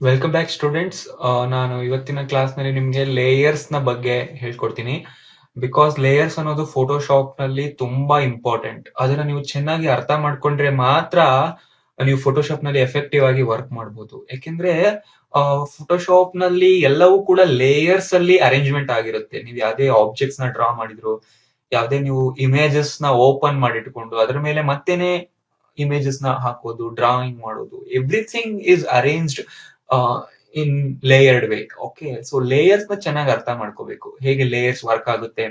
Welcome back students. ನಾನು ಇವತ್ತಿನ class ನಲ್ಲಿ ನಿಮ್ಗೆ ಲೇಯರ್ಸ್ ನ ಬಗ್ಗೆ ಹೇಳ್ಕೊಡ್ತೀನಿ. ಬಿಕಾಸ್ ಲೇಯರ್ಸ್ ಅನ್ನೋದು ಫೋಟೋಶಾಪ್ ನಲ್ಲಿ ತುಂಬಾ ಇಂಪಾರ್ಟೆಂಟ್. ಅದನ್ನ ನೀವು ಚೆನ್ನಾಗಿ ಅರ್ಥ ಮಾಡ್ಕೊಂಡ್ರೆ ಮಾತ್ರ ನೀವು ಫೋಟೋಶಾಪ್ ನಲ್ಲಿ ಎಫೆಕ್ಟಿವ್ ಆಗಿ ವರ್ಕ್ ಮಾಡಬಹುದು. ಯಾಕೆಂದ್ರೆ ಫೋಟೋಶಾಪ್ ನಲ್ಲಿ ಎಲ್ಲವೂ ಕೂಡ ಲೇಯರ್ಸ್ ಅಲ್ಲಿ ಅರೇಂಜ್ಮೆಂಟ್ ಆಗಿರುತ್ತೆ. ನೀವು ಯಾವ್ದೇ ಆಬ್ಜೆಕ್ಟ್ಸ್ ನ ಡ್ರಾ ಮಾಡಿದ್ರು, ಯಾವ್ದೇ ನೀವು ಇಮೇಜಸ್ ನ ಓಪನ್ ಮಾಡಿಟ್ಕೊಂಡು ಅದ್ರ ಮೇಲೆ ಮತ್ತೇನೆ ಇಮೇಜಸ್ ನ ಹಾಕೋದು, ಡ್ರಾಯಿಂಗ್ ಮಾಡೋದು, everything is arranged in layered way. Okay, so layers ನ ಚೆನ್ನಾಗಿ ಅರ್ಥ ಮಾಡ್ಕೋಬೇಕು. ಹೇಗೆ ಲೇಯರ್ಸ್ ವರ್ಕ್ ಆಗುತ್ತೆ,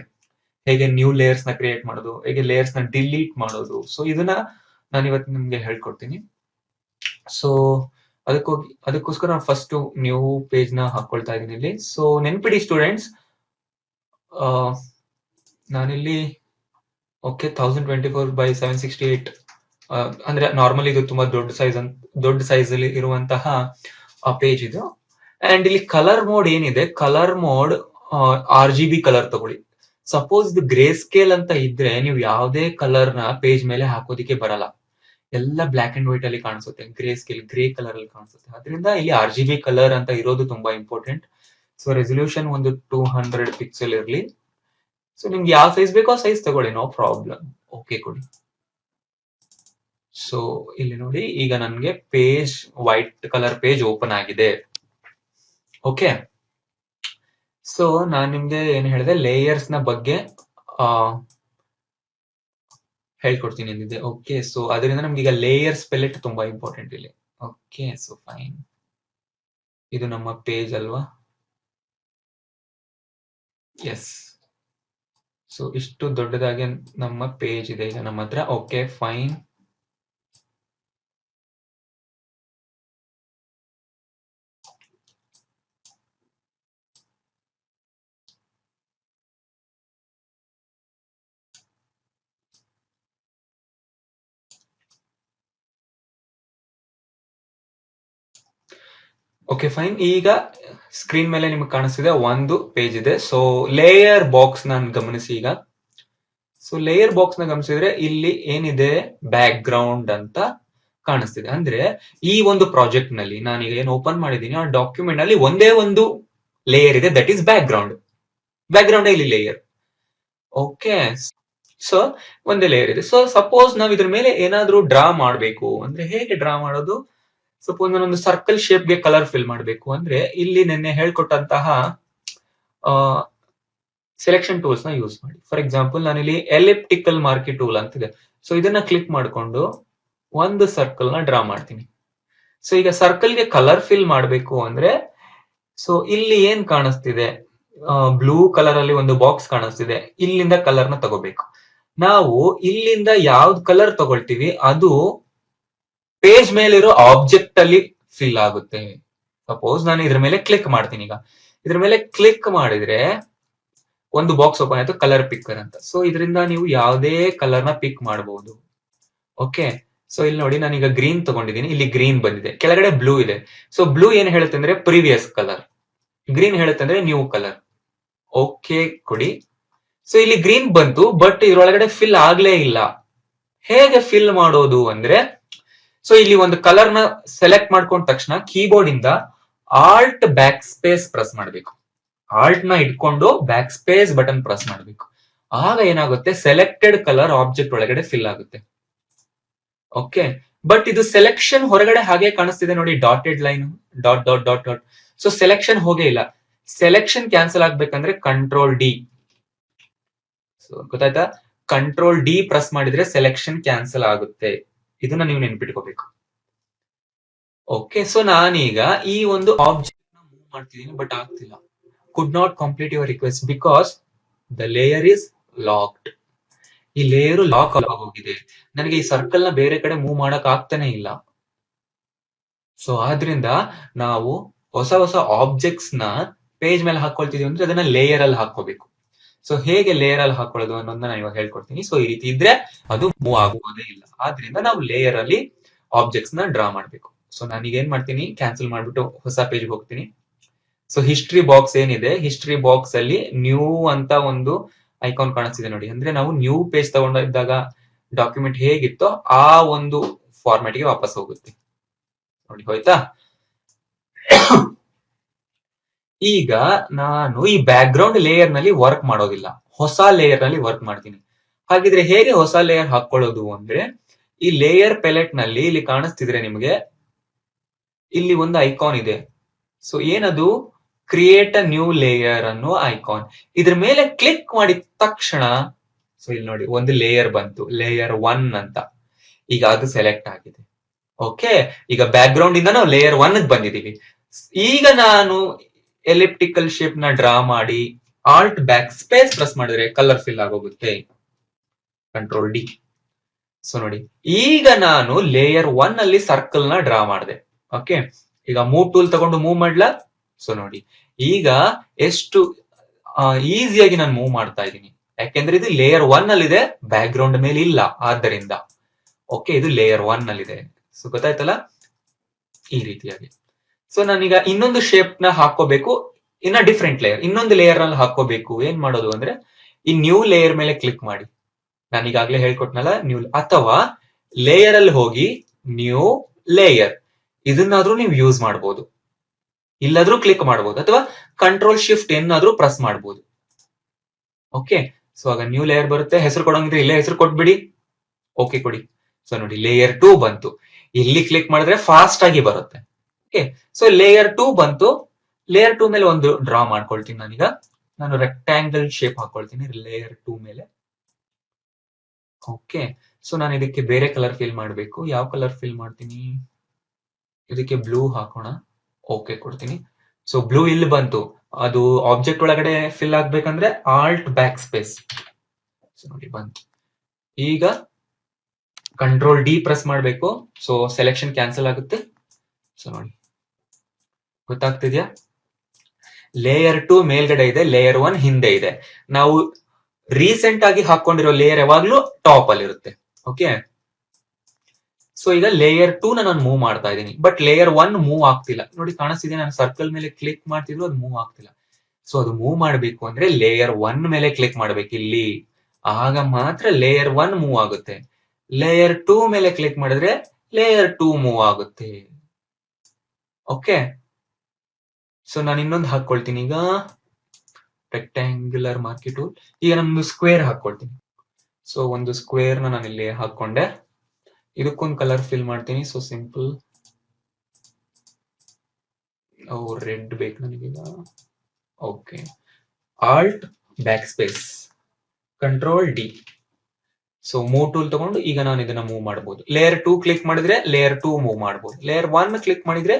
ಹೇಗೆ ನ್ಯೂ ಲೇಯರ್ಸ್ ನ ಕ್ರಿಯೇಟ್ ಮಾಡೋದು, ಹೇಗೆ ಲೇಯರ್ಸ್ ನ ಡಿಲೀಟ್ ಮಾಡೋದು. ಸೊ ಇದನ್ನ ನಾನು ಇವತ್ತು ನಿಮ್ಗೆ ಹೇಳ್ಕೊಡ್ತೀನಿ. ಸೊ ಅದಕ್ಕೋಸ್ಕರ ನಾನು ಫಸ್ಟ್ ನ್ಯೂ ಪೇಜ್ ನ ಹಾಕೊಳ್ತಾ ಇದ್ದೀನಿ ಇಲ್ಲಿ. ಸೊ ನೆನ್ಪಿಡಿ ಸ್ಟೂಡೆಂಟ್ಸ್, ನಾನಿಲ್ಲಿ ಓಕೆ 1024 by 768 ಅಂದ್ರೆ ನಾರ್ಮಲ್ ಇದು ತುಂಬಾ ದೊಡ್ಡ ಸೈಜ್ ಅಲ್ಲಿ ಇರುವಂತಹ ಪೇಜ್ ಇದು. ಅಂಡ್ ಇಲ್ಲಿ ಕಲರ್ ಮೋಡ್ ಏನಿದೆ, ಕಲರ್ ಮೋಡ್ RGB ಕಲರ್ ತಗೊಳ್ಳಿ. ಸಪೋಸ್ ಇದು ಗ್ರೇ ಸ್ಕೇಲ್ ಅಂತ ಇದ್ರೆ ನೀವು ಯಾವುದೇ ಕಲರ್ ನ ಪೇಜ್ ಮೇಲೆ ಹಾಕೋದಿಕ್ಕೆ ಬರಲ್ಲ. ಎಲ್ಲ ಬ್ಲಾಕ್ ಅಂಡ್ ವೈಟ್ ಅಲ್ಲಿ ಕಾಣಿಸುತ್ತೆ. ಗ್ರೇ ಸ್ಕೇಲ್ ಗ್ರೇ ಕಲರ್ ಅಲ್ಲಿ ಕಾಣಿಸುತ್ತೆ. ಅದರಿಂದ ಇಲ್ಲಿ RGB ಕಲರ್ ಅಂತ ಇರೋದು ತುಂಬಾ ಇಂಪಾರ್ಟೆಂಟ್. ಸೊ ರೆಸಲ್ಯೂಷನ್ ಒಂದು 200 ಪಿಕ್ಸೆಲ್ ಇರಲಿ. ಸೊ ನಿಮ್ಗೆ ಯಾವ ಸೈಜ್ ಬೇಕೋ ಆ ಸೈಜ್ ತಗೊಳ್ಳಿ, ನೋ ಪ್ರಾಬ್ಲಮ್. ಓಕೆ ಕೊಡಿ. ಸೊ ಇಲ್ಲಿ ನೋಡಿ, ಈಗ ನನ್ಗೆ page white colour page open ಆಗಿದೆ. ಓಕೆ, ಸೊ ನಾನ್ ನಿಮ್ಗೆ ಏನ್ ಹೇಳಿದೆ, ಲೇಯರ್ಸ್ ನ ಬಗ್ಗೆ ಹೇಳ್ಕೊಡ್ತೀನಿ ಅಂದಿದ್ದೆ. ಓಕೆ, ಸೊ ಅದರಿಂದ ನಮ್ಗೆ ಈಗ ಲೇಯರ್ಸ್ ಪೆಲೆಟ್ ತುಂಬಾ ಇಂಪಾರ್ಟೆಂಟ್ ಇಲ್ಲಿ. Okay, so fine. ಇದು ನಮ್ಮ ಪೇಜ್ ಅಲ್ವಾ? ಎಸ್. ಸೊ ಇಷ್ಟು ದೊಡ್ಡದಾಗಿ ನಮ್ಮ ಪೇಜ್ ಇದೆ ಈಗ ನಮ್ಮ ಹತ್ರ. Okay fine. Okay fine. ಈಗ ಸ್ಕ್ರೀನ್ ಮೇಲೆ ನಿಮ್ಗೆ ಕಾಣಿಸ್ತಿದೆ ಒಂದು ಪೇಜ್ ಇದೆ. ಸೊ ಲೇಯರ್ ಬಾಕ್ಸ್ ನ ಗಮನಿಸಿ ಈಗ. ಸೊ ಲೇಯರ್ ಬಾಕ್ಸ್ ನ ಗಮನಿಸಿದ್ರೆ ಇಲ್ಲಿ ಏನಿದೆ, ಬ್ಯಾಕ್ ಗ್ರೌಂಡ್ ಅಂತ ಕಾಣಿಸ್ತಿದೆ. ಅಂದ್ರೆ ಈ ಒಂದು ಪ್ರಾಜೆಕ್ಟ್ ನಲ್ಲಿ ನಾನೀಗ ಏನು ಓಪನ್ ಮಾಡಿದೀನಿ ಆ ಡಾಕ್ಯುಮೆಂಟ್ ನಲ್ಲಿ ಒಂದೇ ಒಂದು ಲೇಯರ್ ಇದೆ, that is back ground. Back ground ಇಲ್ಲಿ ಲೇಯರ್. ಓಕೆ, ಸೊ ಒಂದೇ ಲೇಯರ್ ಇದೆ. ಸೊ ಸಪೋಸ್ ನಾವ್ ಇದ್ರ ಮೇಲೆ ಏನಾದ್ರೂ ಡ್ರಾ ಮಾಡ್ಬೇಕು ಅಂದ್ರೆ ಹೇಗೆ ಡ್ರಾ ಮಾಡೋದು? ಸಪೋಸ್ ನಾನೊಂದು ಸರ್ಕಲ್ ಶೇಪ್ ಗೆ ಕಲರ್ ಫಿಲ್ ಮಾಡಬೇಕು ಅಂದ್ರೆ ಇಲ್ಲಿ ನಿನ್ನೆ ಹೇಳ್ಕೊಟ್ಟಂತಹ ಸೆಲೆಕ್ಷನ್ ಟೂಲ್ಸ್ ನ ಯೂಸ್ ಮಾಡಿ. ಫಾರ್ ಎಕ್ಸಾಂಪಲ್ ನಾನಿಲ್ಲಿ ಎಲಿಪ್ಟಿಕಲ್ ಮಾರ್ಕಿ ಟೂಲ್ ಅಂತಿದೆ. ಸೊ ಇದನ್ನ ಕ್ಲಿಕ್ ಮಾಡಿಕೊಂಡು ಒಂದು ಸರ್ಕಲ್ ನ ಡ್ರಾ ಮಾಡ್ತೀನಿ. ಸೊ ಈಗ ಸರ್ಕಲ್ ಗೆ ಕಲರ್ ಫಿಲ್ ಮಾಡಬೇಕು ಅಂದ್ರೆ, ಸೊ ಇಲ್ಲಿ ಏನ್ ಕಾಣಿಸ್ತಿದೆ, ಬ್ಲೂ ಕಲರ್ ಅಲ್ಲಿ ಒಂದು ಬಾಕ್ಸ್ ಕಾಣಿಸ್ತಿದೆ. ಇಲ್ಲಿಂದ ಕಲರ್ ನ ತಗೋಬೇಕು. ನಾವು ಇಲ್ಲಿಂದ ಯಾವ್ದು ಕಲರ್ ತಗೊಳ್ತೀವಿ ಅದು ಪೇಜ್ ಮೇಲಿರೋ ಆಬ್ಜೆಕ್ಟ್ ಅಲ್ಲಿ ಫಿಲ್ ಆಗುತ್ತೆ. ಸಪೋಸ್ ನಾನು ಇದ್ರ ಮೇಲೆ ಕ್ಲಿಕ್ ಮಾಡ್ತೀನಿ. ಈಗ ಇದ್ರ ಮೇಲೆ ಕ್ಲಿಕ್ ಮಾಡಿದ್ರೆ ಒಂದು ಬಾಕ್ಸ್ ಓಪನ್ ಆಯ್ತು, ಕಲರ್ ಪಿಕ್ಕರ್ ಅಂತ. ಸೊ ಇದರಿಂದ ನೀವು ಯಾವುದೇ ಕಲರ್ ನ ಪಿಕ್ ಮಾಡಬಹುದು. ಓಕೆ, ಸೊ ಇಲ್ಲಿ ನೋಡಿ, ನಾನೀಗ ಗ್ರೀನ್ ತಗೊಂಡಿದ್ದೀನಿ. ಇಲ್ಲಿ ಗ್ರೀನ್ ಬಂದಿದೆ, ಕೆಳಗಡೆ ಬ್ಲೂ ಇದೆ. ಸೊ ಬ್ಲೂ ಏನ್ ಹೇಳುತ್ತೆ ಅಂದ್ರೆ ಪ್ರೀವಿಯಸ್ ಕಲರ್, ಗ್ರೀನ್ ಹೇಳುತ್ತೆ ಅಂದ್ರೆ ನ್ಯೂ ಕಲರ್. ಓಕೆ ಕೊಡಿ. ಸೊ ಇಲ್ಲಿ ಗ್ರೀನ್ ಬಂತು, ಬಟ್ ಇದ್ರೊಳಗಡೆ ಫಿಲ್ ಆಗ್ಲೇ ಇಲ್ಲ. ಹೇಗೆ ಫಿಲ್ ಮಾಡೋದು ಅಂದ್ರೆ, ಸೊ ಇಲ್ಲಿ ಒಂದು ಕಲರ್ ನ ಸೆಲೆಕ್ಟ್ ಮಾಡ್ಕೊಂಡ ತಕ್ಷಣ ಕೀಬೋರ್ಡ್ ಇಂದ ಆಲ್ಟ್ ಬ್ಯಾಕ್ ಸ್ಪೇಸ್ ಪ್ರೆಸ್ ಮಾಡಬೇಕು. ಆಲ್ಟ್ ನ ಇಟ್ಕೊಂಡು ಬ್ಯಾಕ್ ಸ್ಪೇಸ್ ಬಟನ್ ಪ್ರೆಸ್ ಮಾಡಬೇಕು. ಆಗ ಏನಾಗುತ್ತೆ, ಸೆಲೆಕ್ಟೆಡ್ ಕಲರ್ ಆಬ್ಜೆಕ್ಟ್ ಒಳಗಡೆ ಫಿಲ್ ಆಗುತ್ತೆ. ಓಕೆ, ಬಟ್ ಇದು ಸೆಲೆಕ್ಷನ್ ಹೊರಗಡೆ ಹಾಗೆ ಕಾಣಿಸ್ತಿದೆ ನೋಡಿ, dotted line, dot dot dot dot. So selection ಹೋಗೇ ಇಲ್ಲ. ಸೆಲೆಕ್ಷನ್ ಕ್ಯಾನ್ಸಲ್ ಆಗ್ಬೇಕಂದ್ರೆ ಕಂಟ್ರೋಲ್ ಡಿ. ಸೊ ಗೊತ್ತಾಯ್ತಾ? ಕಂಟ್ರೋಲ್ ಡಿ ಪ್ರೆಸ್ ಮಾಡಿದ್ರೆ ಸೆಲೆಕ್ಷನ್ ಕ್ಯಾನ್ಸಲ್ ಆಗುತ್ತೆ. ಇದನ್ನ ನೀವು ನೆನ್ಪಿಟ್ಕೋಬೇಕು. ಓಕೆ, ಸೊ ನಾನೀಗ ಈ ಒಂದು ಆಬ್ಜೆಕ್ಟ್ ನ ಮೂವ್ ಮಾಡ್ತಿದ್ದೀನಿ, ಬಟ್ ಆಗ್ತಿಲ್ಲ. Could not complete your request because the layer is locked. ಈ ಲೇಯರ್ ಲಾಕ್ ಆಗೋಗಿದೆ. ನನಗೆ ಈ ಸರ್ಕಲ್ ನ ಬೇರೆ ಕಡೆ ಮೂವ್ ಮಾಡಕ್ ಆಗ್ತಾನೆ ಇಲ್ಲ. ಸೊ ಆದ್ರಿಂದ ನಾವು ಹೊಸ ಹೊಸ ಆಬ್ಜೆಕ್ಟ್ಸ್ ನ ಪೇಜ್ ಮೇಲೆ ಹಾಕೊಳ್ತಿದೀವಿ ಅಂದ್ರೆ ಅದನ್ನ ಲೇಯರ್ ಅಲ್ಲಿ ಹಾಕೋಬೇಕು. ಸೊ ಹೇಗೆ ಲೇಯರ್ ಅಲ್ಲಿ ಹಾಕೊಳ್ಳೋದು ಅನ್ನೋದನ್ನ ನಾನು ಇವಾಗ ಹೇಳ್ಕೊಡ್ತೀನಿ. ಸೊ ಈ ರೀತಿ ಇದ್ರೆ ಅದು ಮೂವ್ ಆಗೋದೇ ಇಲ್ಲ. ಆದ್ರಿಂದ ನಾವು ಲೇಯರ್ ಅಲ್ಲಿ ಆಬ್ಜೆಕ್ಟ್ಸ್ ನ ಡ್ರಾ ಮಾಡ್ಬೇಕು. ಸೊ ನಾನೀಗ ಏನ್ ಮಾಡ್ತೀನಿ, ಕ್ಯಾನ್ಸಲ್ ಮಾಡ್ಬಿಟ್ಟು ಹೊಸ ಪೇಜ್ ಹೋಗ್ತೀನಿ. ಸೊ ಹಿಸ್ಟ್ರಿ ಬಾಕ್ಸ್ ಏನಿದೆ, ಹಿಸ್ಟ್ರಿ ಬಾಕ್ಸ್ ಅಲ್ಲಿ ನ್ಯೂ ಅಂತ ಒಂದು ಐಕಾನ್ ಕಾಣಿಸ್ತಿದೆ ನೋಡಿ. ಅಂದ್ರೆ ನಾವು ನ್ಯೂ ಪೇಜ್ ತಗೊಂಡಿದ್ದಾಗ ಡಾಕ್ಯುಮೆಂಟ್ ಹೇಗಿತ್ತೋ ಆ ಒಂದು ಫಾರ್ಮ್ಯಾಟ್ ಗೆ ವಾಪಸ್ ಹೋಗುತ್ತೆ ನೋಡಿ. ಹೋಯ್ತಾ? ಈಗ ನಾನು ಈ ಬ್ಯಾಕ್ ಗ್ರೌಂಡ್ ಲೇಯರ್ ನಲ್ಲಿ ವರ್ಕ್ ಮಾಡೋದಿಲ್ಲ, ಹೊಸ ಲೇಯರ್ ನಲ್ಲಿ ವರ್ಕ್ ಮಾಡ್ತೀನಿ. ಹಾಗಿದ್ರೆ ಹೇಗೆ ಹೊಸ ಲೇಯರ್ ಹಾಕೊಳ್ಳೋದು ಅಂದ್ರೆ, ಈ ಲೇಯರ್ ಪೆಲೆಟ್ ನಲ್ಲಿ ಇಲ್ಲಿ ಕಾಣಿಸ್ತಿದ್ರೆ ನಿಮಗೆ, ಇಲ್ಲಿ ಒಂದು ಐಕಾನ್ ಇದೆ. ಸೊ ಏನದು? ಕ್ರಿಯೇಟ್ ಅ ನ್ಯೂ ಲೇಯರ್ ಅನ್ನೋ ಐಕಾನ್. ಇದ್ರ ಮೇಲೆ ಕ್ಲಿಕ್ ಮಾಡಿದ ತಕ್ಷಣ, ಸೊ ಇಲ್ಲಿ ನೋಡಿ ಒಂದು ಲೇಯರ್ ಬಂತು, ಲೇಯರ್ 1 ಅಂತ. ಈಗ ಅದು ಸೆಲೆಕ್ಟ್ ಆಗಿದೆ. ಓಕೆ, ಈಗ ಬ್ಯಾಕ್ ಗ್ರೌಂಡ್ ಇಂದ ನಾವು ಲೇಯರ್ 1 ಬಂದಿದೀವಿ. ಈಗ ನಾನು ಎಲಿಪ್ಟಿಕಲ್ ಶೇಪ್ ನ ಡ್ರಾ ಮಾಡಿ ಆಲ್ಟ್ ಬ್ಯಾಕ್ ಸ್ಪೇಸ್ ಪ್ರೆಸ್ ಮಾಡಿದ್ರೆ ಕಲರ್ ಫಿಲ್ ಆಗೋಗುತ್ತೆ. Control D. ಸೊ ನೋಡಿ, ಈಗ ನಾನು ಲೇಯರ್ 1 ಅಲ್ಲಿ ಸರ್ಕಲ್ ನ ಡ್ರಾ ಮಾಡಿದೆ. ಓಕೆ, ಈಗ ಮೂವ್ ಟೂಲ್ ತಗೊಂಡು ಮೂವ್ ಮಾಡ್ಲಾ? ಸೊ ನೋಡಿ, ಈಗ ಎಷ್ಟು ಈಸಿಯಾಗಿ ನಾನು ಮೂವ್ ಮಾಡ್ತಾ ಇದ್ದೀನಿ, ಯಾಕೆಂದ್ರೆ ಇದು ಲೇಯರ್ 1 ಅಲ್ಲಿ ಇದೆ, ಬ್ಯಾಕ್ ಗ್ರೌಂಡ್ ಮೇಲೆ ಇಲ್ಲ, ಆದ್ದರಿಂದ. ಓಕೆ, ಇದು ಲೇಯರ್ 1 ಅಲ್ಲಿ ಇದೆ. ಸೊ ಗೊತ್ತಾಯ್ತಲ್ಲ, ಈ ರೀತಿಯಾಗಿ. ಸೊ ನಾನೀಗ ಇನ್ನೊಂದು ಶೇಪ್ ನ ಹಾಕೋಬೇಕು, ಇನ್ನ ಡಿಫ್ರೆಂಟ್ ಲೇಯರ್, ಇನ್ನೊಂದು ಲೇಯರ್ ನಲ್ಲಿ ಹಾಕೋಬೇಕು. ಏನ್ ಮಾಡೋದು ಅಂದ್ರೆ, ಈ ನ್ಯೂ ಲೇಯರ್ ಮೇಲೆ ಕ್ಲಿಕ್ ಮಾಡಿ. ನಾನೀಗಾಗ್ಲೇ ಹೇಳ್ಕೊಟ್ನಲ್ಲ, ನ್ಯೂ, ಅಥವಾ ಲೇಯರ್ ಅಲ್ಲಿ ಹೋಗಿ ನ್ಯೂ ಲೇಯರ್, ಇದನ್ನಾದ್ರೂ ನೀವು ಯೂಸ್ ಮಾಡಬಹುದು. ಇಲ್ಲಾದ್ರೂ ಕ್ಲಿಕ್ ಮಾಡಬಹುದು, ಅಥವಾ ಕಂಟ್ರೋಲ್ ಶಿಫ್ಟ್ ಏನಾದ್ರೂ ಪ್ರೆಸ್ ಮಾಡಬಹುದು. ಓಕೆ, ಸೊ ಆಗ ನ್ಯೂ ಲೇಯರ್ ಬರುತ್ತೆ. ಹೆಸರು ಕೊಡಂಗಿದ್ರೆ ಇಲ್ಲೇ ಹೆಸರು ಕೊಟ್ಬಿಡಿ, ಓಕೆ ಕೊಡಿ. ಸೊ ನೋಡಿ, ಲೇಯರ್ 2 ಬಂತು. ಇಲ್ಲಿ ಕ್ಲಿಕ್ ಮಾಡಿದ್ರೆ ಫಾಸ್ಟ್ ಆಗಿ ಬರುತ್ತೆ. ಓಕೆ, ಸೊ ಲೇಯರ್ 2 ಬಂತು. ಲೇಯರ್ 2 ಮೇಲೆ ಒಂದು ಡ್ರಾ ಮಾಡ್ಕೊಳ್ತೀನಿ ನಾನೀಗ. ನಾನು ರೆಕ್ಟಾಂಗಲ್ ಶೇಪ್ ಹಾಕೊಳ್ತೀನಿ ಲೇಯರ್ 2 ಮೇಲೆ. ಓಕೆ, ಸೊ ನಾನು ಇದಕ್ಕೆ ಬೇರೆ ಕಲರ್ ಫಿಲ್ ಮಾಡಬೇಕು. ಯಾವ ಕಲರ್ ಫಿಲ್ ಮಾಡ್ತೀನಿ? ಇದಕ್ಕೆ ಬ್ಲೂ ಹಾಕೋಣ. ಓಕೆ ಕೊಡ್ತೀನಿ. ಸೊ ಬ್ಲೂ ಇಲ್ಲಿ ಬಂತು. ಅದು ಆಬ್ಜೆಕ್ಟ್ ಒಳಗಡೆ ಫಿಲ್ ಆಗ್ಬೇಕಂದ್ರೆ ಆಲ್ಟ್ ಬ್ಯಾಕ್ ಸ್ಪೇಸ್. ಸೊ ನೋಡಿ ಬಂತು. ಈಗ ಕಂಟ್ರೋಲ್ ಡಿ ಪ್ರೆಸ್ ಮಾಡಬೇಕು. ಸೊ ಸೆಲೆಕ್ಷನ್ ಕ್ಯಾನ್ಸಲ್ ಆಗುತ್ತೆ. ಸೊ ನೋಡಿ, ಗೊತ್ತಾಗ್ತಿದ್ಯಾ? ಲೇಯರ್ 2 ಮೇಲ್ಗಡೆ ಇದೆ, ಲೇಯರ್ 1 ಹಿಂದೆ ಇದೆ. ನಾವು ರೀಸೆಂಟ್ ಆಗಿ ಹಾಕೊಂಡಿರೋ ಲೇಯರ್ ಯಾವಾಗ್ಲೂ ಟಾಪ್ ಅಲ್ಲಿ ಇರುತ್ತೆ. ಓಕೆ, ಸೊ ಈಗ ಲೇಯರ್ 2 ನಾನು ಮೂವ್ ಮಾಡ್ತಾ ಇದ್ದೀನಿ, ಬಟ್ ಲೇಯರ್ 1 ಮೂವ್ ಆಗ್ತಿಲ್ಲ. ನೋಡಿ ಕಾಣಿಸ್ತಿದೆ, ನಾನು ಸರ್ಕಲ್ ಮೇಲೆ ಕ್ಲಿಕ್ ಮಾಡ್ತಿದ್ರು ಅದು ಮೂವ್ ಆಗ್ತಿಲ್ಲ. ಸೊ ಅದು ಮೂವ್ ಮಾಡಬೇಕು ಅಂದ್ರೆ ಲೇಯರ್ 1 ಮೇಲೆ ಕ್ಲಿಕ್ ಮಾಡ್ಬೇಕು ಇಲ್ಲಿ, ಆಗ ಮಾತ್ರ ಲೇಯರ್ 1 ಮೂವ್ ಆಗುತ್ತೆ. ಲೇಯರ್ 2 ಮೇಲೆ ಕ್ಲಿಕ್ ಮಾಡಿದ್ರೆ ಲೇಯರ್ 2 ಮೂವ್ ಆಗುತ್ತೆ. ಓಕೆ, ಸೊ ನಾನು ಇನ್ನೊಂದು ಹಾಕೊಳ್ತೀನಿ ಈಗ, ರೆಕ್ಟಾಂಗ್ಯುಲರ್ ಮಾರ್ಕಿ ಟೂಲ್. ಈಗ ನಮ್ದು ಸ್ಕ್ವೇರ್ ಹಾಕೊಳ್ತೀನಿ. ಸೊ ಒಂದು ಸ್ಕ್ವೇರ್ ನಾನು ಇಲ್ಲಿ ಹಾಕೊಂಡೆ. ಇದಕ್ಕೊಂದು ಕಲರ್ ಫಿಲ್ ಮಾಡ್ತೀನಿ. ಸೊ ಸಿಂಪಲ್ ರೆಡ್ ಬೇಕು ನನಗೀಗ. Okay, alt back space, control D. So move tool ತಗೊಂಡು ಈಗ ನಾನು ಇದನ್ನ ಮೂವ್ ಮಾಡಬಹುದು. ಲೇಯರ್ 2 ಕ್ಲಿಕ್ ಮಾಡಿದ್ರೆ ಲೇಯರ್ 2 ಮೂವ್ ಮಾಡಬಹುದು. ಲೇಯರ್ 1 ಕ್ಲಿಕ್ ಮಾಡಿದ್ರೆ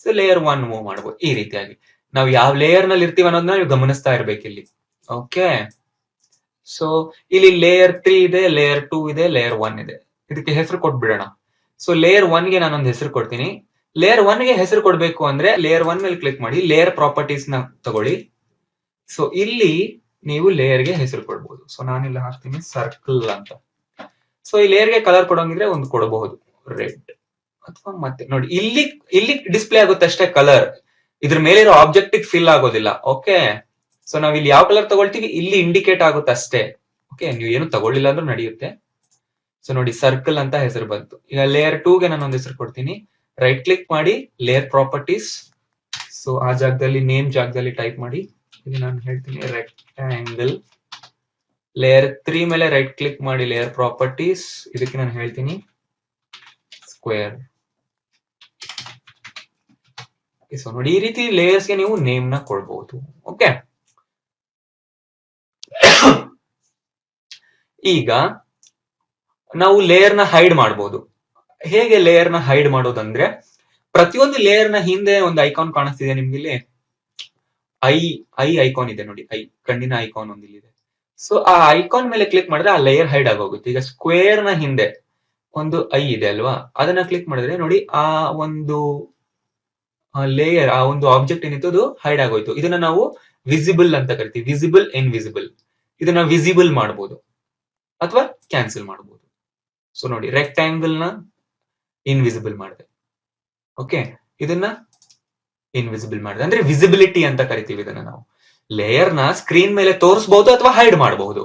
ಸೊ ಲೇಯರ್ 1 ಮೂವ್ ಮಾಡಬಹುದು. ಈ ರೀತಿಯಾಗಿ ನಾವು ಯಾವ ಲೇಯರ್ ನಲ್ಲಿ ಇರ್ತೀವಿ ಅನ್ನೋದನ್ನ ನೀವು ಗಮನಿಸ್ತಾ ಇರ್ಬೇಕು ಇಲ್ಲಿ. ಓಕೆ, ಸೊ ಇಲ್ಲಿ ಲೇಯರ್ 3 ಇದೆ, ಲೇಯರ್ 2 ಇದೆ, ಲೇಯರ್ 1 ಇದೆ. ಇದಕ್ಕೆ ಹೆಸರು ಕೊಟ್ಬಿಡೋಣ. ಸೊ ಲೇಯರ್ 1 ಗೆ ನಾನೊಂದು ಹೆಸರು ಕೊಡ್ತೀನಿ. ಲೇಯರ್ 1 ಗೆ ಹೆಸರು ಕೊಡ್ಬೇಕು ಅಂದ್ರೆ ಲೇಯರ್ 1 ಮೇಲೆ ಕ್ಲಿಕ್ ಮಾಡಿ, ಲೇಯರ್ ಪ್ರಾಪರ್ಟೀಸ್ ನ ತಗೊಳ್ಳಿ. ಸೊ ಇಲ್ಲಿ ನೀವು ಲೇಯರ್ ಗೆ ಹೆಸರು ಕೊಡ್ಬೋದು. ಸೊ ನಾನಿಲ್ಲಿ ಹಾಕ್ತೀನಿ ಸರ್ಕಲ್ ಅಂತ. ಸೊ ಈ ಲೇಯರ್ ಗೆ ಕಲರ್ ಕೊಡೋಂಗಿದ್ರೆ ಒಂದು ಕೊಡಬಹುದು, ರೆಡ್, ಅಥವಾ ಮತ್ತೆ ನೋಡಿ ಇಲ್ಲಿ ಇಲ್ಲಿ ಡಿಸ್ಪ್ಲೇ ಆಗುತ್ತೆ ಅಷ್ಟೇ ಕಲರ್, ಇದ್ರ ಮೇಲಿರೋ ಆಬ್ಜೆಕ್ಟ್ ಫಿಲ್ ಆಗೋದಿಲ್ಲ. ಓಕೆ, ಸೊ ನಾವ್ ಇಲ್ಲಿ ಯಾವ ಕಲರ್ ತಗೊಳ್ತೀವಿ ಇಲ್ಲಿ ಇಂಡಿಕೇಟ್ ಆಗುತ್ತೆ ಅಷ್ಟೇ. ಓಕೆ, ನೀವು ಏನು ತಗೊಳ್ಳಿಲ್ಲ ಅಂದ್ರೂ ನಡೆಯುತ್ತೆ. ಸೊ ನೋಡಿ, ಸರ್ಕಲ್ ಅಂತ ಹೆಸರು ಬಂತು. ಈಗ ಲೇಯರ್ 2 ಗೆ ನಾನು ಒಂದು ಹೆಸರು ಕೊಡ್ತೀನಿ. ರೈಟ್ ಕ್ಲಿಕ್ ಮಾಡಿ, ಲೇಯರ್ ಪ್ರಾಪರ್ಟೀಸ್. ಸೊ ಆ ಜಾಗದಲ್ಲಿ ನೇಮ್ ಜಾಗದಲ್ಲಿ ಟೈಪ್ ಮಾಡಿ, ಈಗ ನಾನು ಹೇಳ್ತೀನಿ ರೆಕ್ಟಾಂಗಲ್. ಲೇಯರ್ 3 ಮೇಲೆ ರೈಟ್ ಕ್ಲಿಕ್ ಮಾಡಿ, ಲೇಯರ್ ಪ್ರಾಪರ್ಟೀಸ್. ಇದಕ್ಕೆ ನಾನು ಹೇಳ್ತೀನಿ ಸ್ಕ್ವೇರ್. ಸೊ ನೋಡಿ, ಈ ರೀತಿ ಲೇಯರ್ಸ್ ಗೆ ನೀವು ನೇಮ್ ನ ಕೊಡಬಹುದು. ಓಕೆ, ಈಗ ನಾವು ಲೇಯರ್ ನ ಹೈಡ್ ಮಾಡಬಹುದು. ಹೇಗೆ ಲೇಯರ್ ನ ಹೈಡ್ ಮಾಡೋದಂದ್ರೆ, ಪ್ರತಿಯೊಂದು ಲೇಯರ್ ನ ಹಿಂದೆ ಒಂದು ಐಕಾನ್ ಕಾಣಿಸ್ತಿದೆ ನಿಮ್ಗೆ ಇಲ್ಲಿ, ಐ ಐಕಾನ್ ಇದೆ ನೋಡಿ, ಕಣ್ಣಿನ ಐಕಾನ್ ಒಂದು ಇಲ್ಲಿದೆ. ಸೊ ಆ ಐಕಾನ್ ಮೇಲೆ ಕ್ಲಿಕ್ ಮಾಡಿದ್ರೆ ಆ ಲೇಯರ್ ಹೈಡ್ ಆಗೋಗುತ್ತೆ. ಈಗ ಸ್ಕ್ವೇರ್ ನ ಹಿಂದೆ ಒಂದು ಐ ಇದೆ ಅಲ್ವಾ, ಅದನ್ನ ಕ್ಲಿಕ್ ಮಾಡಿದ್ರೆ ನೋಡಿ ಆ ಒಂದು ಲೇಯರ್, ಆ ಒಂದು ಆಬ್ಜೆಕ್ಟ್ ಏನಿತ್ತು ಅದು ಹೈಡ್ ಆಗೋಯ್ತು. ಇದನ್ನ ನಾವು ವಿಸಿಬಲ್ ಅಂತ ಕರಿತೀವಿ, ವಿಸಿಬಲ್ ಇನ್ವಿಸಿಬಲ್. ಇದನ್ನ ವಿಸಿಬಲ್ ಮಾಡಬಹುದು ಅಥವಾ ಕ್ಯಾನ್ಸಲ್ ಮಾಡಬಹುದು. ಸೊ ನೋಡಿ, ರೆಕ್ಟಾಂಗಲ್ ನ ಇನ್ವಿಸಿಬಲ್ ಮಾಡಿದೆ. ಓಕೆ, ಇದನ್ನ ಇನ್ವಿಸಿಬಲ್ ಮಾಡಿದೆ, ಅಂದ್ರೆ ವಿಸಿಬಿಲಿಟಿ ಅಂತ ಕರಿತೀವಿ ಇದನ್ನ ನಾವು. ಲೇಯರ್ ನ ಸ್ಕ್ರೀನ್ ಮೇಲೆ ತೋರಿಸಬಹುದು ಅಥವಾ ಹೈಡ್ ಮಾಡಬಹುದು.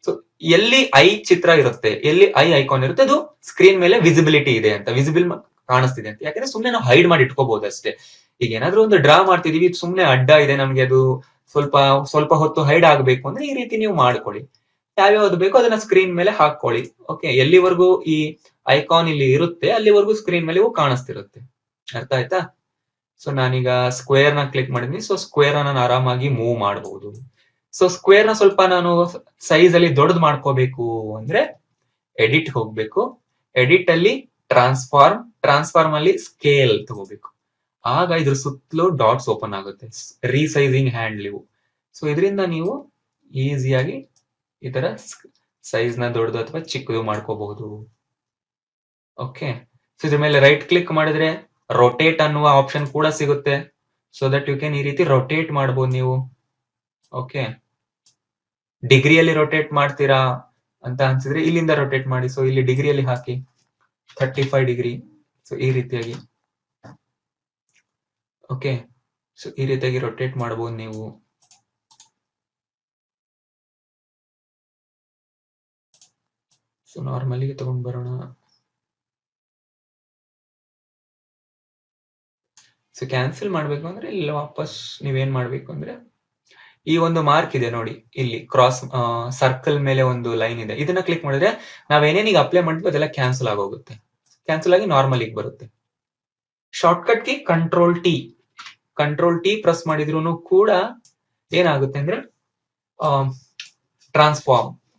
ಸೊ ಎಲ್ಲಿ ಐ ಚಿತ್ರ ಇರುತ್ತೆ, ಎಲ್ಲಿ ಐ ಐಕಾನ್ ಇರುತ್ತೆ, ಅದು ಸ್ಕ್ರೀನ್ ಮೇಲೆ ವಿಸಿಬಿಲಿಟಿ ಇದೆ ಅಂತ, ವಿಸಿಬಲ್ ಕಾಣಿಸ್ತಿದೆ ಅಂತ. ಯಾಕಂದ್ರೆ ಸುಮ್ಮನೆ ನಾವು ಹೈಡ್ ಮಾಡಿ ಇಟ್ಕೋಬಹುದು ಅಷ್ಟೇ. ಈಗ ಏನಾದ್ರೂ ಒಂದು ಡ್ರಾ ಮಾಡ್ತಿದೀವಿ, ಸುಮ್ನೆ ಅಡ್ಡ ಇದೆ, ನಮ್ಗೆ ಅದು ಸ್ವಲ್ಪ ಸ್ವಲ್ಪ ಹೊತ್ತು ಹೈಡ್ ಆಗ್ಬೇಕು ಅಂದ್ರೆ ಈ ರೀತಿ ನೀವು ಮಾಡ್ಕೊಳ್ಳಿ. ಯಾವ್ಯಾವ್ದು ಬೇಕೋ ಅದನ್ನ ಸ್ಕ್ರೀನ್ ಮೇಲೆ ಹಾಕೊಳ್ಳಿ. ಓಕೆ, ಎಲ್ಲಿವರೆಗೂ ಈ ಐಕಾನ್ ಇಲ್ಲಿ ಇರುತ್ತೆ ಅಲ್ಲಿವರೆಗೂ ಸ್ಕ್ರೀನ್ ಮೇಲೆ ಕಾಣಿಸ್ತಿರುತ್ತೆ. ಅರ್ಥ ಆಯ್ತಾ? ಸೊ ನಾನೀಗ ಸ್ಕ್ವೇರ್ ನ ಕ್ಲಿಕ್ ಮಾಡಿದ್ನಿ. ಸೊ ಸ್ಕ್ವೇರ್ ನಾನು ಆರಾಮಾಗಿ ಮೂವ್ ಮಾಡಬಹುದು. ಸೊ ಸ್ಕ್ವೇರ್ ನ ಸ್ವಲ್ಪ ನಾನು ಸೈಜ್ ಅಲ್ಲಿ ದೊಡ್ಡದು ಮಾಡ್ಕೋಬೇಕು ಅಂದ್ರೆ ಎಡಿಟ್ ಹೋಗ್ಬೇಕು. ಎಡಿಟ್ ಅಲ್ಲಿ ಟ್ರಾನ್ಸ್ಫಾರ್ಮ್ ಅಲ್ಲಿ ಸ್ಕೇಲ್ ತಗೋಬೇಕು. ಆಗ ಇದ್ರ ಸುತ್ತಲೂ ಡಾಟ್ಸ್ ಓಪನ್ ಆಗುತ್ತೆ, ರೀಸೈಜಿಂಗ್ ಹ್ಯಾಂಡ್ಲ್ ಇವು. ಸೊ ಇದರಿಂದ ನೀವು ಈಸಿಯಾಗಿ ಈ ತರ ಸೈಜ್ ನ ದೊಡ್ಡದು ಅಥವಾ ಚಿಕ್ಕದು ಮಾಡ್ಕೋಬಹುದು. ಓಕೆ, ಸೊ ಇದ್ರ ಮೇಲೆ ರೈಟ್ ಕ್ಲಿಕ್ ಮಾಡಿದ್ರೆ ರೊಟೇಟ್ ಅನ್ನುವ ಆಪ್ಷನ್ ಕೂಡ ಸಿಗುತ್ತೆ. ಸೊ ದಟ್ ಯು ಕ್ಯಾನ್ ಈ ರೀತಿ ರೊಟೇಟ್ ಮಾಡಬಹುದು ನೀವು. ಓಕೆ, ಡಿಗ್ರಿಯಲ್ಲಿ ರೊಟೇಟ್ ಮಾಡ್ತೀರಾ ಅಂತ ಅನ್ಸಿದ್ರೆ ಇಲ್ಲಿಂದ ರೊಟೇಟ್ ಮಾಡಿ. ಸೊ ಇಲ್ಲಿ ಡಿಗ್ರಿಯಲ್ಲಿ ಹಾಕಿ 35 ಡಿಗ್ರಿ. ಸೊ ಈ ರೀತಿಯಾಗಿ ಓಕೆ, ಸೊ ಈ ರೀತಿಯಾಗಿ ರೊಟೇಟ್ ಮಾಡಬಹುದು ನೀವು. ಸೊ ನಾರ್ಮಲಿಗೆ ತಗೊಂಡ್ ಬರೋಣ. ಸೊ ಕ್ಯಾನ್ಸಲ್ ಮಾಡ್ಬೇಕು ಅಂದ್ರೆ ಇಲ್ಲಿ ವಾಪಸ್ ನೀವೇನ್ ಮಾಡ್ಬೇಕು ಅಂದ್ರೆ ಈ ಒಂದು ಮಾರ್ಕ್ ಇದೆ ನೋಡಿ, ಇಲ್ಲಿ ಕ್ರಾಸ್ ಸರ್ಕಲ್ ಮೇಲೆ ಒಂದು ಲೈನ್ ಇದೆ, ಇದನ್ನ ಕ್ಲಿಕ್ ಮಾಡಿದ್ರೆ ನಾವೇನೇನೀಗ ಅಪ್ಲೈ ಮಾಡಿದ್ವಿ ಅದೆಲ್ಲ ಕ್ಯಾನ್ಸಲ್ ಆಗೋಗುತ್ತೆ. ಕ್ಯಾನ್ಸಲ್ ಆಗಿ ನಾರ್ಮಲ್ ಆಗಿ ಬರುತ್ತೆ. ಶಾರ್ಟ್ಕಟ್ ಕಿ ಕಂಟ್ರೋಲ್ ಟಿ ಪ್ರೆಸ್ ಮಾಡಿದ್ರು ಕೂಡ ಏನಾಗುತ್ತೆ ಅಂದ್ರೆ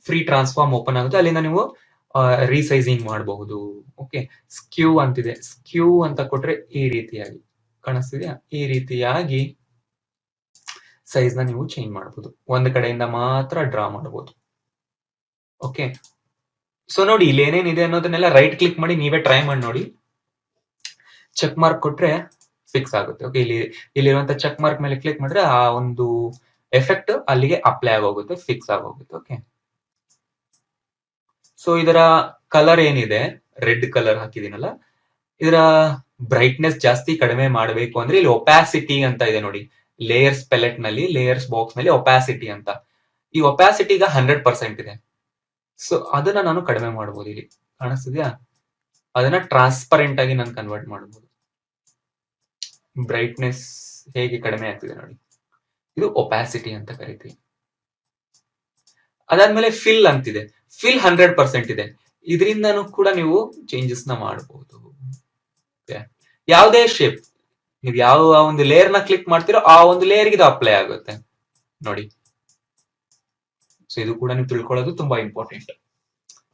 ಫ್ರೀ ಟ್ರಾನ್ಸ್ಫಾರ್ಮ್ ಓಪನ್ ಆಗುತ್ತೆ. ಅಲ್ಲಿಂದ ನೀವು ರೀಸೈಜಿಂಗ್ ಮಾಡಬಹುದು. ಓಕೆ, ಸ್ಕ್ಯೂ ಅಂತಿದೆ, ಸ್ಕ್ಯೂ ಅಂತ ಕೊಟ್ರೆ ಈ ರೀತಿಯಾಗಿ ಕಾಣಿಸ್ತಿದ್ಯಾ? ಈ ರೀತಿಯಾಗಿ ಸೈಜ್ ನ ನೀವು ಚೇಂಜ್ ಮಾಡಬಹುದು. ಒಂದು ಕಡೆಯಿಂದ ಮಾತ್ರ ಡ್ರಾ ಮಾಡಬಹುದು. ಓಕೆ, ಸೊ ನೋಡಿ ಇಲ್ಲಿ ಏನೇನಿದೆ ಅನ್ನೋದನ್ನೆಲ್ಲ ರೈಟ್ ಕ್ಲಿಕ್ ಮಾಡಿ ನೀವೇ ಟ್ರೈ ಮಾಡಿ ನೋಡಿ. ಚೆಕ್ ಮಾರ್ಕ್ ಕೊಟ್ರೆ ಫಿಕ್ಸ್ ಆಗುತ್ತೆ. ಓಕೆ, ಇಲ್ಲಿರುವಂತ ಚೆಕ್ ಮಾರ್ಕ್ ಮೇಲೆ ಕ್ಲಿಕ್ ಮಾಡಿದ್ರೆ ಆ ಒಂದು ಎಫೆಕ್ಟ್ ಅಲ್ಲಿಗೆ ಅಪ್ಲೈ ಆಗೋಗುತ್ತೆ, ಫಿಕ್ಸ್ ಆಗೋಗುತ್ತೆ. ಓಕೆ, ಸೊ ಇದರ ಕಲರ್ ಏನಿದೆ, ರೆಡ್ ಕಲರ್ ಹಾಕಿದೀನಲ್ಲ, ಇದರ ಬ್ರೈಟ್ನೆಸ್ ಜಾಸ್ತಿ ಕಡಿಮೆ ಮಾಡಬೇಕು ಅಂದ್ರೆ ಇಲ್ಲಿ ಒಪ್ಯಾಸಿಟಿ ಅಂತ ಇದೆ ನೋಡಿ, ಲೇಯರ್ಸ್ ಪೆಲೆಟ್ ನಲ್ಲಿ, ಲೇಯರ್ಸ್ ಬಾಕ್ಸ್ ನಲ್ಲಿ ಒಪ್ಯಾಸಿಟಿ ಅಂತ. ಈ ಒಪ್ಯಾಸಿಟಿ ಈಗ 100% ಇದೆ. ಸೊ ಅದನ್ನ ನಾನು ಕಡಿಮೆ ಮಾಡಬಹುದು. ಇಲ್ಲಿ ಕಾಣಿಸ್ತಿದ್ಯಾ? ಅದನ್ನ ಟ್ರಾನ್ಸ್ಪರೆಂಟ್ ಆಗಿ ನಾನು ಕನ್ವರ್ಟ್ ಮಾಡಬಹುದು. ಬ್ರೈಟ್ನೆಸ್ ಹೇಗೆ ಕಡಿಮೆ ಆಗ್ತಿದೆ ನೋಡಿ, ಇದು ಒಪ್ಯಾಸಿಟಿ ಅಂತ ಕರಿತೀವಿ. ಅದಾದ್ಮೇಲೆ ಫಿಲ್ ಅಂತಿದೆ, ಫಿಲ್ 100% ಇದೆ. ಇದರಿಂದನೂ ಕೂಡ ನೀವು ಚೇಂಜಸ್ ನ ಮಾಡಬಹುದು. ಯಾವುದೇ ಶೇಪ್ ನೀವು ಯಾವ ಒಂದು ಲೇಯರ್ ನ ಕ್ಲಿಕ್ ಮಾಡ್ತೀರೋ ಆ ಒಂದು ಲೇಯರ್ ಇದು ಅಪ್ಲೈ ಆಗುತ್ತೆ ನೋಡಿ. ಸೊ ಇದು ಕೂಡ ನೀವು ತಿಳ್ಕೊಳ್ಳೋದು ತುಂಬಾ ಇಂಪಾರ್ಟೆಂಟ್.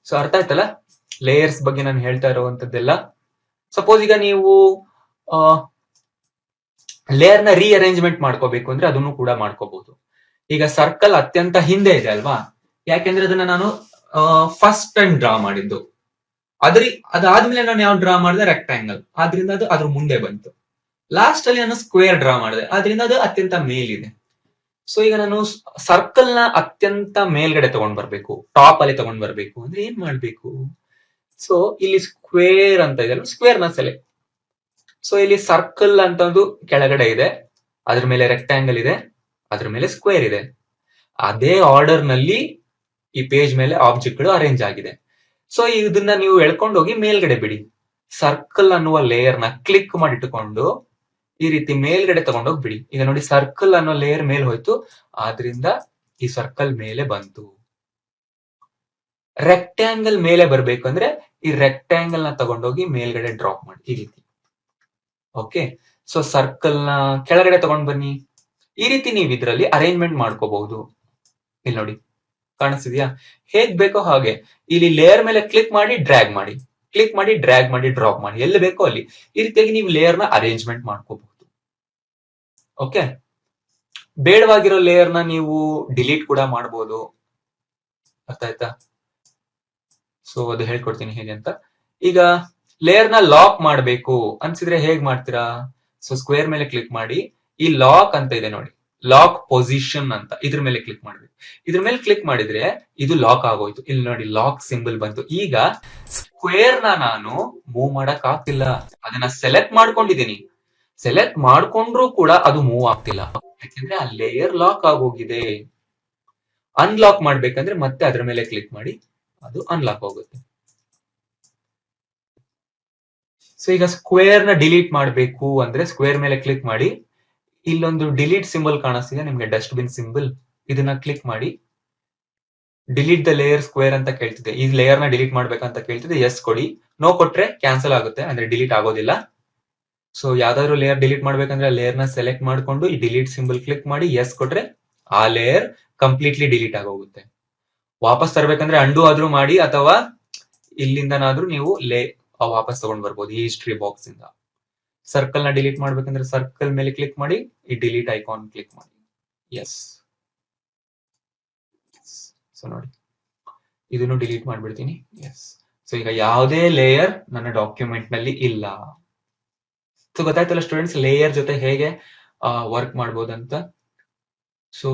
ಸೊ ಅರ್ಥ ಆಯ್ತಲ್ಲ ಲೇಯರ್ಸ್ ಬಗ್ಗೆ ನಾನು ಹೇಳ್ತಾ ಇರುವಂತದ್ದೆಲ್ಲ. ಸಪೋಸ್ ಈಗ ನೀವು ಲೇಯರ್ ನ ರೀಅರೇಂಜ್ಮೆಂಟ್ ಮಾಡ್ಕೋಬೇಕು ಅಂದ್ರೆ ಅದನ್ನು ಕೂಡ ಮಾಡ್ಕೋಬಹುದು. ಈಗ ಸರ್ಕಲ್ ಅತ್ಯಂತ ಹಿಂದೆ ಇದೆ ಅಲ್ವಾ, ಯಾಕೆಂದ್ರೆ ಅದನ್ನ ನಾನು ಫಸ್ಟ್ ಟೈಮ್ ಡ್ರಾ ಮಾಡಿದ್ದು. ಅದಾದ್ಮೇಲೆ ನಾನು ಯಾವ ಡ್ರಾ ಮಾಡಿದೆ, ರೆಕ್ಟಾಂಗಲ್, ಆದ್ರಿಂದ ಅದು ಅದ್ರ ಮುಂದೆ ಬಂತು. ಲಾಸ್ಟ್ ಅಲ್ಲಿ ನಾನು ಸ್ಕ್ವೇರ್ ಡ್ರಾ ಮಾಡಿದೆ, ಆದ್ರಿಂದ ಅದು ಅತ್ಯಂತ ಮೇಲಿದೆ. ಸೊ ಈಗ ನಾನು ಸರ್ಕಲ್ ನ ಅತ್ಯಂತ ಮೇಲ್ಗಡೆ ತಗೊಂಡ್ ಬರ್ಬೇಕು, ಟಾಪ್ ಅಲ್ಲಿ ತಗೊಂಡ್ ಬರ್ಬೇಕು ಅಂದ್ರೆ ಏನ್ ಮಾಡ್ಬೇಕು? ಸೊ ಇಲ್ಲಿ ಸ್ಕ್ವೇರ್ ಅಂತ ಇದೆ, ಸ್ಕ್ವೇರ್ ನ ಸೆಲೆಕ್ಟ್. ಸೊ ಇಲ್ಲಿ ಸರ್ಕಲ್ ಅಂತ ಒಂದು ಕೆಳಗಡೆ ಇದೆ, ಅದ್ರ ಮೇಲೆ ರೆಕ್ಟಾಂಗಲ್ ಇದೆ, ಅದ್ರ ಮೇಲೆ ಸ್ಕ್ವೇರ್ ಇದೆ. ಅದೇ ಆರ್ಡರ್ ನಲ್ಲಿ ಈ ಪೇಜ್ ಮೇಲೆ ಆಬ್ಜೆಕ್ಟ್ ಗಳು ಅರೇಂಜ್ ಆಗಿದೆ. ಸೊ ಇದನ್ನ ನೀವು ಎಳ್ಕೊಂಡು ಹೋಗಿ ಮೇಲ್ಗಡೆ ಬಿಡಿ. ಸರ್ಕಲ್ ಅನ್ನುವ ಲೇಯರ್ ನ ಕ್ಲಿಕ್ ಮಾಡಿ ಇಟ್ಟುಕೊಂಡು ಈ ರೀತಿ ಮೇಲ್ಗಡೆ ತಗೊಂಡೋಗಿ ಬಿಡಿ. ಈಗ ನೋಡಿ ಸರ್ಕಲ್ ಅನ್ನೋ ಲೇಯರ್ ಮೇಲೆ ಹೋಯ್ತು, ಆದ್ರಿಂದ ಈ ಸರ್ಕಲ್ ಮೇಲೆ ಬಂತು. ರೆಕ್ಟಾಂಗಲ್ ಮೇಲೆ ಬರ್ಬೇಕು ಅಂದ್ರೆ ಈ ರೆಕ್ಟಾಂಗಲ್ ನ ತಗೊಂಡೋಗಿ ಮೇಲ್ಗಡೆ ಡ್ರಾಪ್ ಮಾಡಿ ಈ ರೀತಿ. ಓಕೆ, ಸೊ ಸರ್ಕಲ್ ನ ಕೆಳಗಡೆ ತಗೊಂಡ್ ಬನ್ನಿ. ಈ ರೀತಿ ನೀವು ಇದ್ರಲ್ಲಿ ಅರೇಂಜ್ಮೆಂಟ್ ಮಾಡ್ಕೋಬಹುದು. ಇಲ್ಲಿ ನೋಡಿ ಕಾಣಿಸ್ತಿದ್ಯಾ? ಹೇಗ್ ಬೇಕೋ ಹಾಗೆ ಇಲ್ಲಿ ಲೇಯರ್ ಮೇಲೆ ಕ್ಲಿಕ್ ಮಾಡಿ ಡ್ರ್ಯಾಗ್ ಮಾಡಿ, ಕ್ಲಿಕ್ ಮಾಡಿ ಡ್ರ್ಯಾಗ್ ಮಾಡಿ, ಡ್ರಾಪ್ ಮಾಡಿ, ಎಲ್ಲಿ ಬೇಕೋ ಅಲ್ಲಿ. ಈ ರೀತಿಯಾಗಿ ನೀವು ಲೇಯರ್ ನ ಅರೇಂಜ್ಮೆಂಟ್ ಮಾಡ್ಕೋಬಹುದು. ಓಕೆ, ಬೇಡವಾಗಿರೋ ಲೇಯರ್ ನ ನೀವು ಡಿಲೀಟ್ ಕೂಡ ಮಾಡಬಹುದು. ಅರ್ಥ ಆಯ್ತಾ? ಸೊ ಅದು ಹೇಳ್ಕೊಡ್ತೀನಿ ಹೇಗೆ ಅಂತ. ಈಗ ಲೇಯರ್ ನ ಲಾಕ್ ಮಾಡಬೇಕು ಅನ್ಸಿದ್ರೆ ಹೇಗ್ ಮಾಡ್ತೀರಾ? ಸೊ ಸ್ಕ್ವೇರ್ ಮೇಲೆ ಕ್ಲಿಕ್ ಮಾಡಿ, ಈ ಲಾಕ್ ಅಂತ ಇದೆ ನೋಡಿ, ಲಾಕ್ ಪೊಸಿಷನ್ ಅಂತ, ಇದ್ರ ಮೇಲೆ ಕ್ಲಿಕ್ ಮಾಡ್ಬೇಕು. ಇದ್ರ ಮೇಲೆ ಕ್ಲಿಕ್ ಮಾಡಿದ್ರೆ ಇದು ಲಾಕ್ ಆಗೋಯ್ತು. ಇಲ್ಲಿ ನೋಡಿ ಲಾಕ್ ಸಿಂಬಲ್ ಬಂತು. ಈಗ ಸ್ಕ್ವೇರ್ ನ ನಾನು ಮೂವ್ ಮಾಡಕ್ ಆಗ್ತಿಲ್ಲ, ಅದನ್ನ ಸೆಲೆಕ್ಟ್ ಮಾಡ್ಕೊಂಡಿದ್ದೀನಿ. ಸೆಲೆಕ್ಟ್ ಮಾಡ್ಕೊಂಡ್ರು ಕೂಡ ಅದು ಮೂವ್ ಆಗ್ತಿಲ್ಲ, ಯಾಕಂದ್ರೆ ಆ ಲೇಯರ್ ಲಾಕ್ ಆಗೋಗಿದೆ. ಅನ್ಲಾಕ್ ಮಾಡ್ಬೇಕಂದ್ರೆ ಮತ್ತೆ ಅದ್ರ ಮೇಲೆ ಕ್ಲಿಕ್ ಮಾಡಿ, ಅದು ಅನ್ಲಾಕ್ ಹೋಗುತ್ತೆ. ಸೊ ಈಗ ಸ್ಕ್ವೇರ್ ನ ಡಿಲೀಟ್ ಮಾಡಬೇಕು ಅಂದ್ರೆ ಸ್ಕ್ವೇರ್ ಮೇಲೆ ಕ್ಲಿಕ್ ಮಾಡಿ, ಇಲ್ಲೊಂದು ಡಿಲೀಟ್ ಸಿಂಬಲ್ ಕಾಣಿಸ್ತಿದೆ ನಿಮ್ಗೆ, ಡಸ್ಟ್ ಬಿನ್ ಸಿಂಬಲ್. ಇದನ್ನ ಕ್ಲಿಕ್ ಮಾಡಿ, ಡಿಲೀಟ್ ದ ಲೇಯರ್ ಸ್ಕ್ವೇರ್ ಅಂತ ಕೇಳ್ತಿದೆ. ಈ ಲೇಯರ್ ನ ಡಿಲೀಟ್ ಮಾಡ್ಬೇಕಂತ ಕೇಳ್ತಿದೆ, ಎಸ್ ಕೊಡಿ. ನೋ ಕೊಟ್ರೆ ಕ್ಯಾನ್ಸಲ್ ಆಗುತ್ತೆ, ಅಂದ್ರೆ ಡಿಲೀಟ್ ಆಗೋದಿಲ್ಲ. ಸೊ ಯಾವ್ದಾದ್ರು ಲೇಯರ್ ಡಿಲೀಟ್ ಮಾಡ್ಬೇಕಂದ್ರೆ ಲೇಯರ್ ನ ಸೆಲೆಕ್ಟ್ ಮಾಡ್ಕೊಂಡು ಈ ಡಿಲೀಟ್ ಸಿಂಬಲ್ ಕ್ಲಿಕ್ ಮಾಡಿ ಎಸ್ ಕೊಟ್ರೆ ಆ ಲೇಯರ್ ಕಂಪ್ಲೀಟ್ಲಿ ಡಿಲೀಟ್ ಆಗೋಗುತ್ತೆ. ವಾಪಸ್ ತರಬೇಕಂದ್ರೆ ಅಂಡು ಆದ್ರೂ ಮಾಡಿ, ಅಥವಾ ಇಲ್ಲಿಂದನಾದ್ರೂ ನೀವು ವಾಪಸ್ ತಗೊಂಡ್ ಬರ್ಬೋದು ಈ ಹಿಸ್ಟ್ರಿ ಬಾಕ್ಸ್ ಇಂದ. ಸರ್ಕಲ್ ನ ಡಿಲೀಟ್ ಮಾಡ್ಬೇಕಂದ್ರೆ ಸರ್ಕಲ್ ಮೇಲೆ ಕ್ಲಿಕ್ ಮಾಡಿ, ಈ ಡಿಲೀಟ್ ಐಕಾನ್ ಕ್ಲಿಕ್ ಮಾಡಿ, ಎಸ್. ಸೊ ನೋಡಿ, ಇದನ್ನು ಡಿಲೀಟ್ ಮಾಡ್ಬಿಡ್ತೀನಿ, ಎಸ್. ಸೊ ಈಗ ಯಾವುದೇ ಲೇಯರ್ ನನ್ನ ಡಾಕ್ಯುಮೆಂಟ್ ನಲ್ಲಿ ಇಲ್ಲ. ಸೊ ಗೊತ್ತಾಯ್ತಲ್ಲ ಸ್ಟೂಡೆಂಟ್ಸ್, ಲೇಯರ್ ಜೊತೆ ಹೇಗೆ ವರ್ಕ್ ಮಾಡ್ಬೋದಂತ. ಸೊ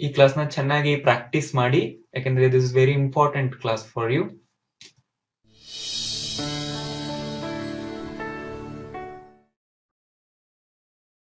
ಈ ಕ್ಲಾಸ್ ನ ಚೆನ್ನಾಗಿ ಪ್ರಾಕ್ಟೀಸ್ ಮಾಡಿ, ಯಾಕಂದ್ರೆ this is very important class for you.